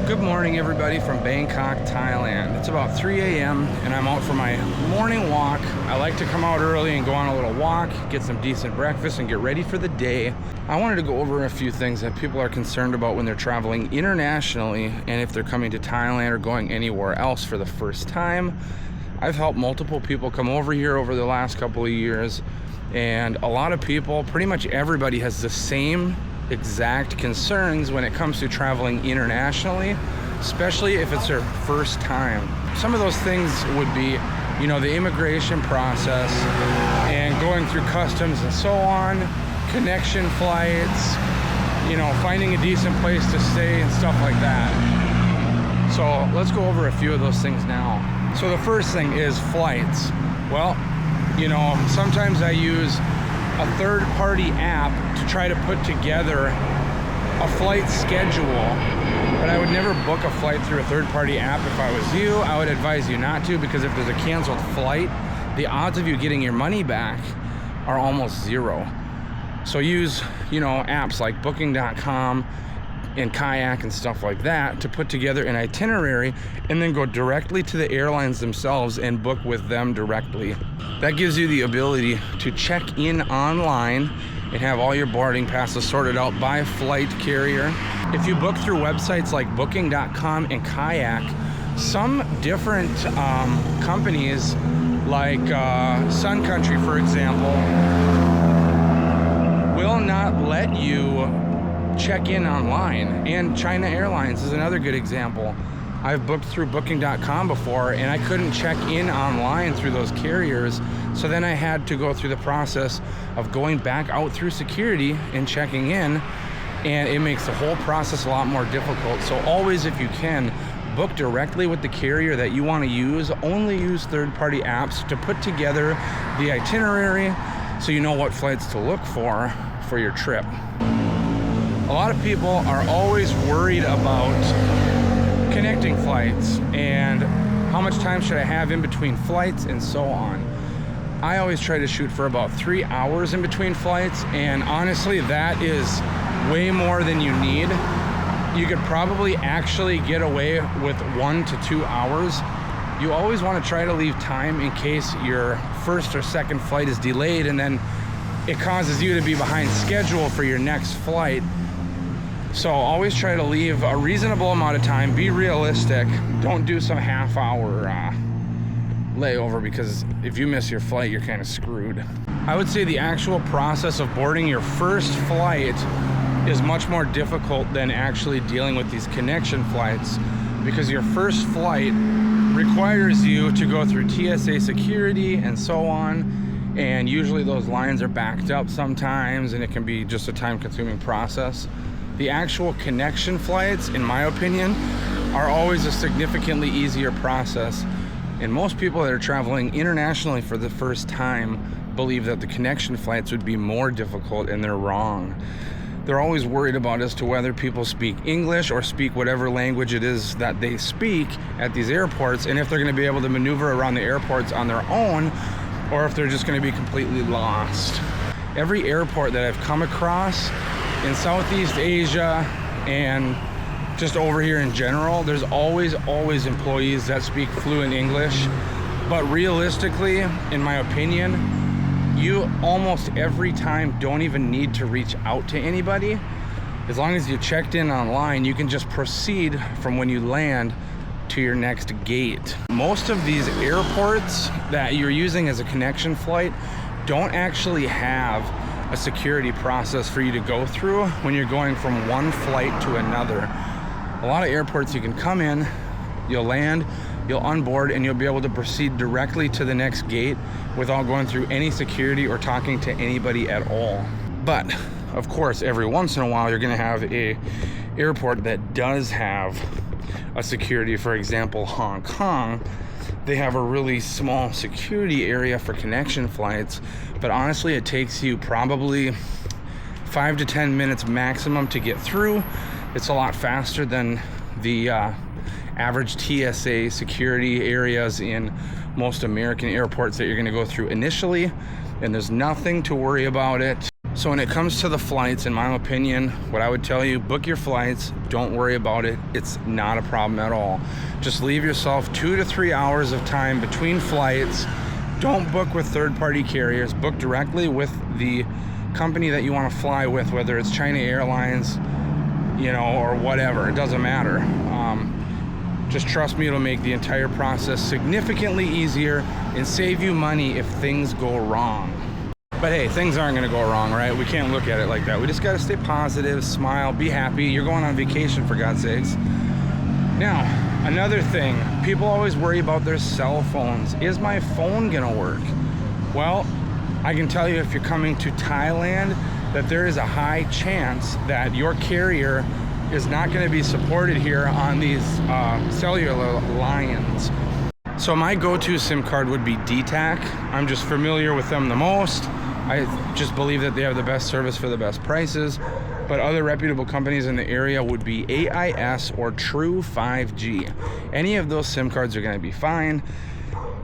Good morning, everybody, from Bangkok, Thailand. It's about 3 a.m. and I'm out for my morning walk. I like to come out early and go on a little walk, get some decent breakfast, and get ready for the day. I wanted to go over a few things that people are concerned about when they're traveling internationally and if they're coming to Thailand or going anywhere else for the first time. I've helped multiple people come over here over the last couple of years, and a lot of people, pretty much everybody, has the same exact concerns when it comes to traveling internationally, especially if it's their first time. Some of those things would be, the immigration process and going through customs and so on, connection flights, finding a decent place to stay and stuff like that. So let's go over a few of those things now. So the first thing is flights. Well, sometimes I use a third-party app to try to put together a flight schedule, but I would never book a flight through a third-party app. If I was you, I would advise you not to, because if there's a canceled flight, the odds of you getting your money back are almost zero. So use, apps like booking.com and Kayak and stuff like that to put together an itinerary and then go directly to the airlines themselves and book with them directly. That gives you the ability to check in online and have all your boarding passes sorted out by flight carrier. If you book through websites like booking.com and Kayak, some different companies like Sun Country, for example, will not let you check in online. And China Airlines is another good example. I've booked through booking.com before and I couldn't check in online through those carriers, so then I had to go through the process of going back out through security and checking in, and it makes the whole process a lot more difficult. So always, if you can, book directly with the carrier that you want to use. Only use third-party apps to put together the itinerary so you know what flights to look for your trip. A lot of people are always worried about connecting flights and how much time should I have in between flights and so on. I always try to shoot for about 3 hours in between flights, and honestly, that is way more than you need. You could probably actually get away with 1 to 2 hours. You always want to try to leave time in case your first or second flight is delayed and then it causes you to be behind schedule for your next flight. So always try to leave a reasonable amount of time. Be realistic. Don't do some half-hour layover, because if you miss your flight, you're kind of screwed. I would say the actual process of boarding your first flight is much more difficult than actually dealing with these connection flights, because your first flight requires you to go through TSA security and so on. And usually those lines are backed up sometimes, and it can be just a time-consuming process. The actual connection flights, in my opinion, are always a significantly easier process. And most people that are traveling internationally for the first time believe that the connection flights would be more difficult, and they're wrong. They're always worried about as to whether people speak English or speak whatever language it is that they speak at these airports, and if they're going to be able to maneuver around the airports on their own, or if they're just going to be completely lost. Every airport that I've come across in Southeast Asia and just over here in general, there's always employees that speak fluent English. But realistically, in my opinion, you almost every time don't even need to reach out to anybody. As long as you checked in online, you can just proceed from when you land to your next gate. Most of these airports that you're using as a connection flight don't actually have a security process for you to go through when you're going from one flight to another. A lot of airports, you can come in, you'll land, you'll onboard, and you'll be able to proceed directly to the next gate without going through any security or talking to anybody at all. But of course, every once in a while, you're going to have a airport that does have a security. For example, Hong Kong, they have a really small security area for connection flights, but honestly, it takes you probably 5 to 10 minutes maximum to get through. It's a lot faster than the average TSA security areas in most American airports that you're going to go through initially, and there's nothing to worry about it. So when it comes to the flights, in my opinion, what I would tell you, book your flights. Don't worry about it. It's not a problem at all. Just leave yourself 2 to 3 hours of time between flights. Don't book with third-party carriers. Book directly with the company that you want to fly with, whether it's China Airlines, you know, or whatever. It doesn't matter. Just trust me, it'll make the entire process significantly easier and save you money if things go wrong. But hey, things aren't gonna go wrong, right? We can't look at it like that. We just gotta stay positive, smile, be happy. You're going on vacation, for God's sakes. Now, another thing, people always worry about their cell phones. Is my phone gonna work? Well, I can tell you if you're coming to Thailand that there is a high chance that your carrier is not gonna be supported here on these cellular lines. So my go-to SIM card would be DTAC. I'm just familiar with them the most. I just believe that they have the best service for the best prices. But other reputable companies in the area would be AIS or True 5G. Any of those SIM cards are gonna be fine.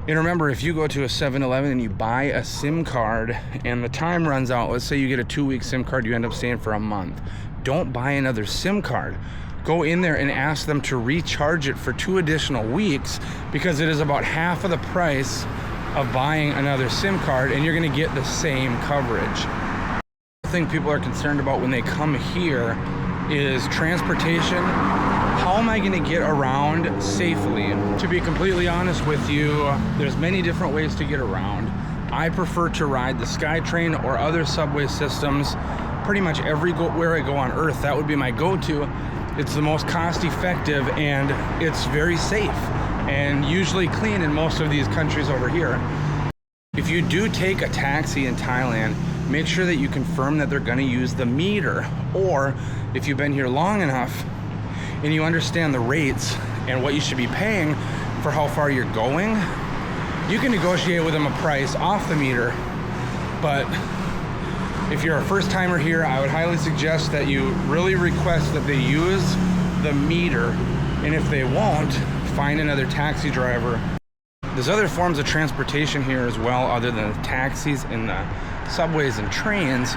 And remember, if you go to a 7-Eleven and you buy a SIM card and the time runs out, let's say you get a 2-week SIM card, you end up staying for a month. Don't buy another SIM card. Go in there and ask them to recharge it for 2 additional weeks, because it is about half of the price of buying another SIM card and you're gonna get the same coverage. The thing people are concerned about when they come here is transportation. How am I gonna get around safely? To be completely honest with you, there's many different ways to get around. I prefer to ride the SkyTrain or other subway systems pretty much everywhere I go on Earth. That would be my go-to. It's the most cost-effective and it's very safe and usually clean in most of these countries over here. If you do take a taxi in Thailand, make sure that you confirm that they're gonna use the meter. Or if you've been here long enough and you understand the rates and what you should be paying for how far you're going, you can negotiate with them a price off the meter. But if you're a first timer here, I would highly suggest that you really request that they use the meter. And if they won't, find another taxi driver. There's other forms of transportation here as well, other than the taxis and the subways and trains.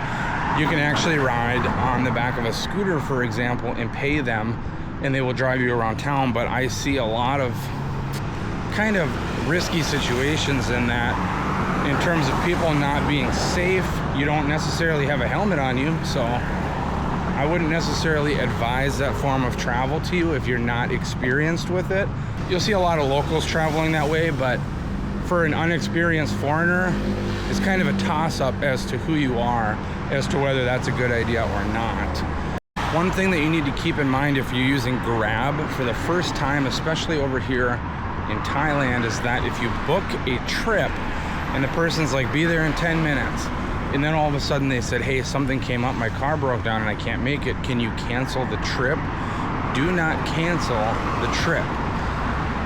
You can actually ride on the back of a scooter, for example, and pay them, and they will drive you around town. But I see a lot of kind of risky situations in that, in terms of people not being safe. You don't necessarily have a helmet on you, so I wouldn't necessarily advise that form of travel to you if you're not experienced with it. You'll see a lot of locals traveling that way, but for an unexperienced foreigner, it's kind of a toss-up as to who you are, as to whether that's a good idea or not. One thing that you need to keep in mind if you're using Grab for the first time, especially over here in Thailand, is that if you book a trip and the person's like, be there in 10 minutes, and then all of a sudden they said, hey, something came up, my car broke down and I can't make it, can you cancel the trip? Do not cancel the trip.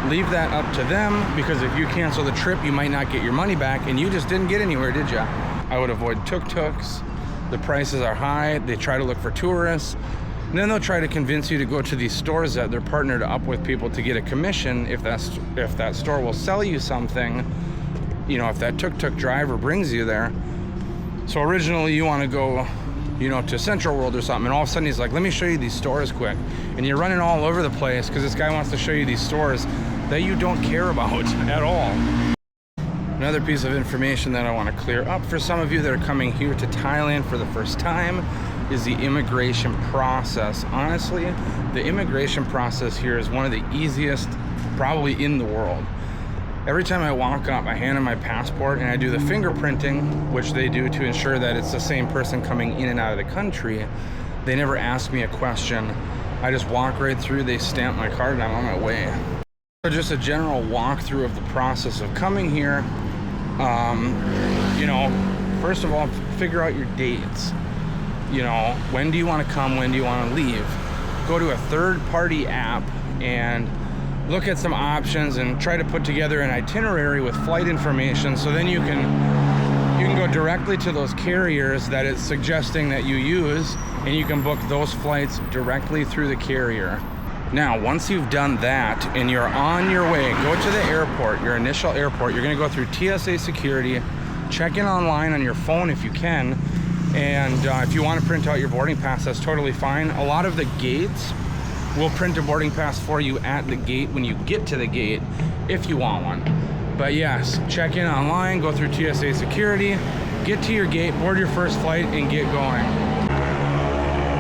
Leave that up to them, because if you cancel the trip, you might not get your money back, and you just didn't get anywhere, did ya? I would avoid tuk-tuks. The prices are high. They try to look for tourists. And then they'll try to convince you to go to these stores that they're partnered up with people to get a commission if that store will sell you something, you know, if that tuk-tuk driver brings you there. So originally you want to go, you know, to Central World or something, and all of a sudden he's like, let me show you these stores quick. And you're running all over the place because this guy wants to show you these stores that you don't care about at all. Another piece of information that I want to clear up for some of you that are coming here to Thailand for the first time is the immigration process. Honestly, the immigration process here is one of the easiest probably in the world. Every time I walk up, I hand them my passport and I do the fingerprinting, which they do to ensure that it's the same person coming in and out of the country. They never ask me a question. I just walk right through, they stamp my card, and I'm on my way. So just a general walkthrough of the process of coming here. You know, first of all, figure out your dates. You know, when do you want to come, when do you want to leave? Go to a third-party app and look at some options and try to put together an itinerary with flight information, so then you can go directly to those carriers that it's suggesting that you use, and you can book those flights directly through the carrier. Now, once you've done that and you're on your way, go to the airport, your initial airport. You're gonna go through TSA security, check in online on your phone if you can, And if you want to print out your boarding pass, that's totally fine. A lot of the gates will print a boarding pass for you at the gate when you get to the gate, if you want one. But yes, check in online, go through TSA security, get to your gate, board your first flight, and get going.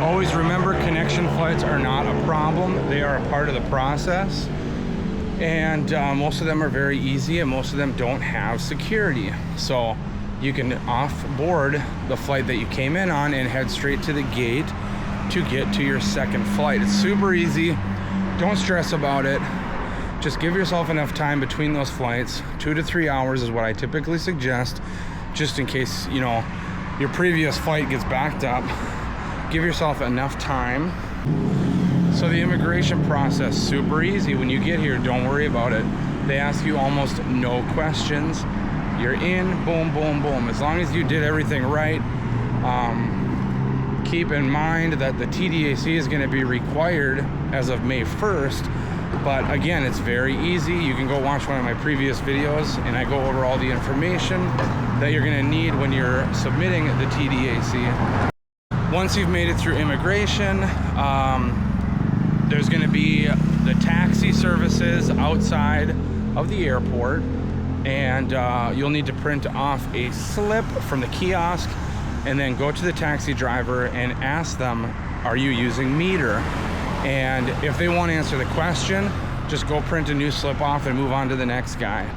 Always remember, connection flights are not a problem. They are a part of the process. And most of them are very easy, and most of them don't have security. So you can off-board the flight that you came in on and head straight to the gate to get to your second flight. It's super easy. Don't stress about it. Just give yourself enough time between those flights. 2 to 3 hours is what I typically suggest, just in case, you know, your previous flight gets backed up. Give yourself enough time. So the immigration process, super easy. When you get here, don't worry about it. They ask you almost no questions. You're in, boom, boom, boom. As long as you did everything right. Keep in mind that the TDAC is going to be required as of May 1st. But again, it's very easy. You can go watch one of my previous videos and I go over all the information that you're going to need when you're submitting the TDAC. Once you've made it through immigration, there's going to be the taxi services outside of the airport, and you'll need to print off a slip from the kiosk and then go to the taxi driver and ask them, are you using meter? And if they won't answer the question, just go print a new slip off and move on to the next guy.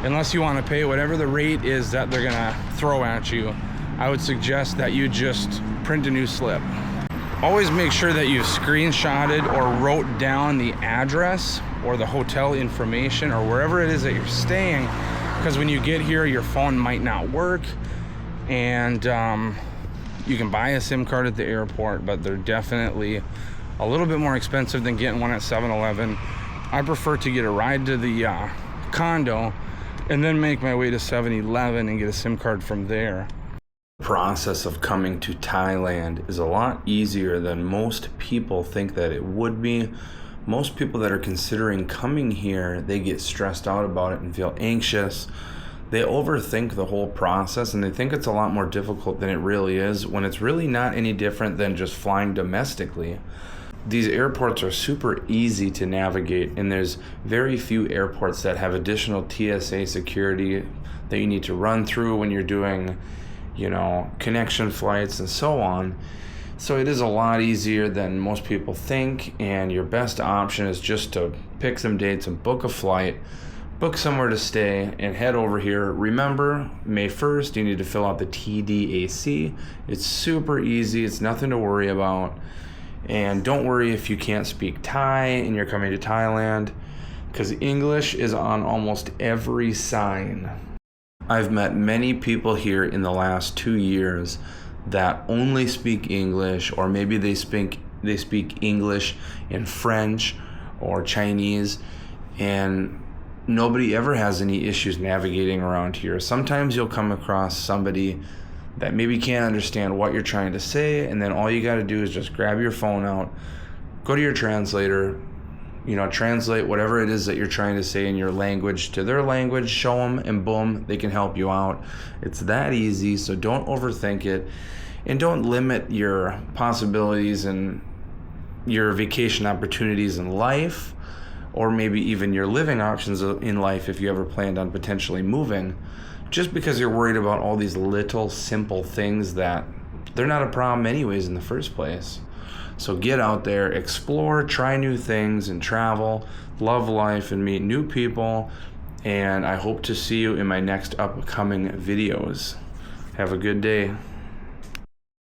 Unless you want to pay whatever the rate is that they're gonna throw at you, I would suggest that you just print a new slip. Always make sure that you've screenshotted or wrote down the address or the hotel information or wherever it is that you're staying, because when you get here, your phone might not work, and you can buy a SIM card at the airport, but they're definitely a little bit more expensive than getting one at 7-Eleven. I prefer to get a ride to the condo and then make my way to 7-Eleven and get a SIM card from there. The process of coming to Thailand is a lot easier than most people think that it would be. Most people that are considering coming here, they get stressed out about it and feel anxious. They overthink the whole process and they think it's a lot more difficult than it really is, when it's really not any different than just flying domestically. These airports are super easy to navigate, and there's very few airports that have additional TSA security that you need to run through when you're doing, you know, connection flights and so on. So it is a lot easier than most people think, and your best option is just to pick some dates and book a flight, book somewhere to stay, and head over here. Remember, May 1st, you need to fill out the TDAC. It's super easy. It's nothing to worry about. And don't worry if you can't speak Thai and you're coming to Thailand, because English is on almost every sign. I've met many people here in the last 2 years that only speak English, or maybe they speak English and French or Chinese, and nobody ever has any issues navigating around here. Sometimes you'll come across somebody that maybe can't understand what you're trying to say, and then all you got to do is just grab your phone out, go to your translator, you know, translate whatever it is that you're trying to say in your language to their language, show them, and boom, they can help you out. It's that easy, so don't overthink it, and don't limit your possibilities and your vacation opportunities in life, or maybe even your living options in life if you ever planned on potentially moving, just because you're worried about all these little simple things that they're not a problem anyways in the first place. So get out there, explore, try new things, and travel, love life, and meet new people. And I hope to see you in my next upcoming videos. Have a good day.